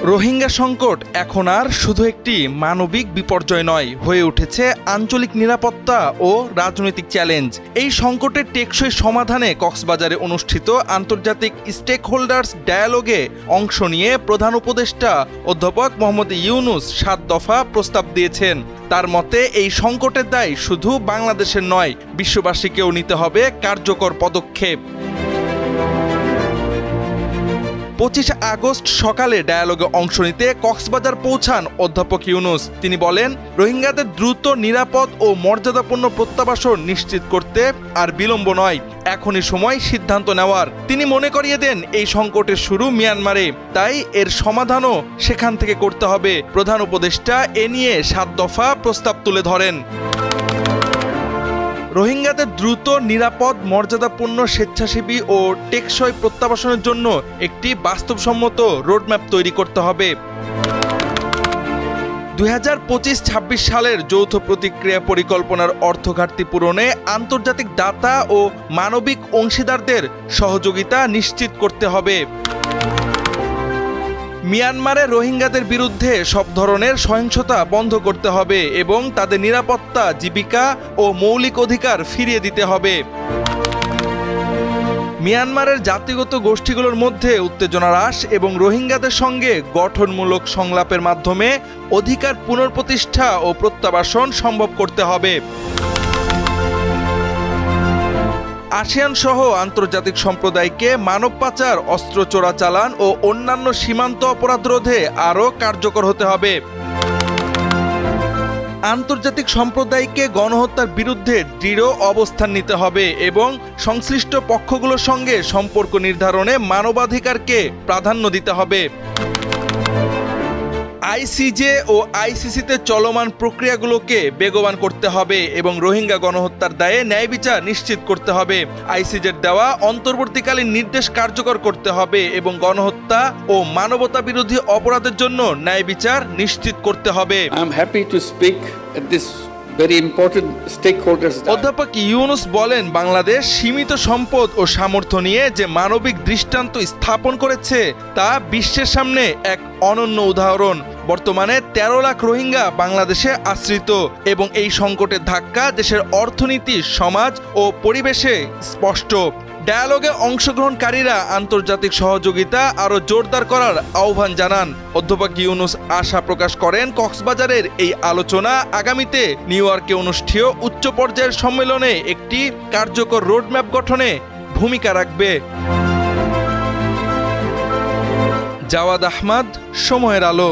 রোহিঙ্গা সংকট এখন আর শুধু একটি মানবিক বিপর্যয় নয়, হয়ে উঠেছে আঞ্চলিক নিরাপত্তা ও রাজনৈতিক চ্যালেঞ্জ। এই সংকটের টেকসই সমাধানে কক্সবাজারে অনুষ্ঠিত আন্তর্জাতিক স্টেক হোল্ডার্স ডায়ালগে অংশ নিয়ে প্রধান উপদেষ্টা অধ্যাপক মোহাম্মদ ইউনূস ৭ দফা প্রস্তাব দিয়েছেন। তার মতে এই সংকটের দায় শুধু বাংলাদেশের নয়, বিশ্ববাসীকেও নিতে হবে কার্যকর পদক্ষেপ। ২৫ আগস্ট সকালে ডায়ালগে অংশ নিতে কক্সবাজার পৌঁছান অধ্যাপক ইউনূস। তিনি বলেন, রোহিঙ্গাদের দ্রুত, নিরাপদ ও মর্যাদাপূর্ণ প্রত্যাবাসন নিশ্চিত করতে আর বিলম্ব নয়, এখনই সময় সিদ্ধান্ত নেওয়ার। তিনি মনে করিয়ে দেন, এই সংকটের শুরু মিয়ানমারে, তাই এর সমাধানও সেখান থেকে করতে হবে। প্রধান উপদেষ্টা এ নিয়ে ৭ দফা প্রস্তাব তুলে ধরেন। রোহিঙ্গাদের দ্রুত, নিরাপদ, মর্যাদাপূর্ণ, স্বেচ্ছাসেবী ও টেকসই প্রত্যাবাসনের জন্য একটি বাস্তবসম্মত রোডম্যাপ তৈরি করতে হবে। ২০২৫-২৬ সালের যৌথ প্রতিক্রিয়া পরিকল্পনার অর্থ ঘাটতি পূরণে আন্তর্জাতিক দাতা ও মানবিক অংশীদারদের সহযোগিতা নিশ্চিত করতে হবে। মিয়ানমারে রোহিঙ্গাদের বিরুদ্ধে সব ধরনের সহিংসতা বন্ধ করতে হবে এবং তাদের নিরাপত্তা, জীবিকা ও মৌলিক অধিকার ফিরিয়ে দিতে হবে। মিয়ানমারের জাতিগত গোষ্ঠীগুলোর মধ্যে উত্তেজনা হ্রাস এবং রোহিঙ্গাদের সঙ্গে গঠনমূলক সংলাপের মাধ্যমে অধিকার পুনঃপ্রতিষ্ঠা ও প্রত্যাবাসন সম্ভব করতে হবে। আসিয়ান সহ আন্তর্জাতিক সম্প্রদায়কে মানব পাচার, অস্ত্র চোরাচালান ও অন্যান্য সীমান্ত অপরাধ রোধে আরও কার্যকর হতে হবে। আন্তর্জাতিক সম্প্রদায়কে গণহত্যার বিরুদ্ধে দৃঢ় অবস্থান নিতে হবে এবং সংশ্লিষ্ট পক্ষগুলোর সঙ্গে সম্পর্ক নির্ধারণে মানবাধিকারকে প্রাধান্য দিতে হবে। আইসিজে ও আইসিসিতে চলমান প্রক্রিয়াগুলোকে বেগবান করতে হবে এবং রোহিঙ্গা গণহত্যার দায়ে ন্যায় বিচার নিশ্চিত করতে হবে। আইসিজের দেওয়া অন্তর্বর্তীকালীন নির্দেশ কার্যকর করতে হবে এবং গণহত্যা ও মানবতা বিরোধী অপরাধের জন্য ন্যায় বিচার নিশ্চিত করতে হবে। অধ্যাপক ইউনূস বলেন, বাংলাদেশ সীমিত সম্পদ ও সামর্থ্য নিয়ে যে মানবিক দৃষ্টান্ত স্থাপন করেছে তা বিশ্বের সামনে এক অনন্য উদাহরণ। বর্তমানে ১৩ লাখ রোহিঙ্গা বাংলাদেশে আশ্রিত এবং এই সংকটের ধাক্কা দেশের অর্থনীতি, সমাজ ও পরিবেশে স্পষ্ট। ডায়ালগে অংশগ্রহণকারীরা আন্তর্জাতিক সহযোগিতা আরও জোরদার করার আহ্বান জানান। অধ্যাপক ইউনূস আশা প্রকাশ করেন, কক্সবাজারের এই আলোচনা আগামীতে নিউ ইয়র্কে অনুষ্ঠেয় উচ্চ পর্যায়ের সম্মেলনে একটি কার্যকর রোডম্যাপ গঠনে ভূমিকা রাখবে। জাওয়াদ আহমদ, সময়ের আলো।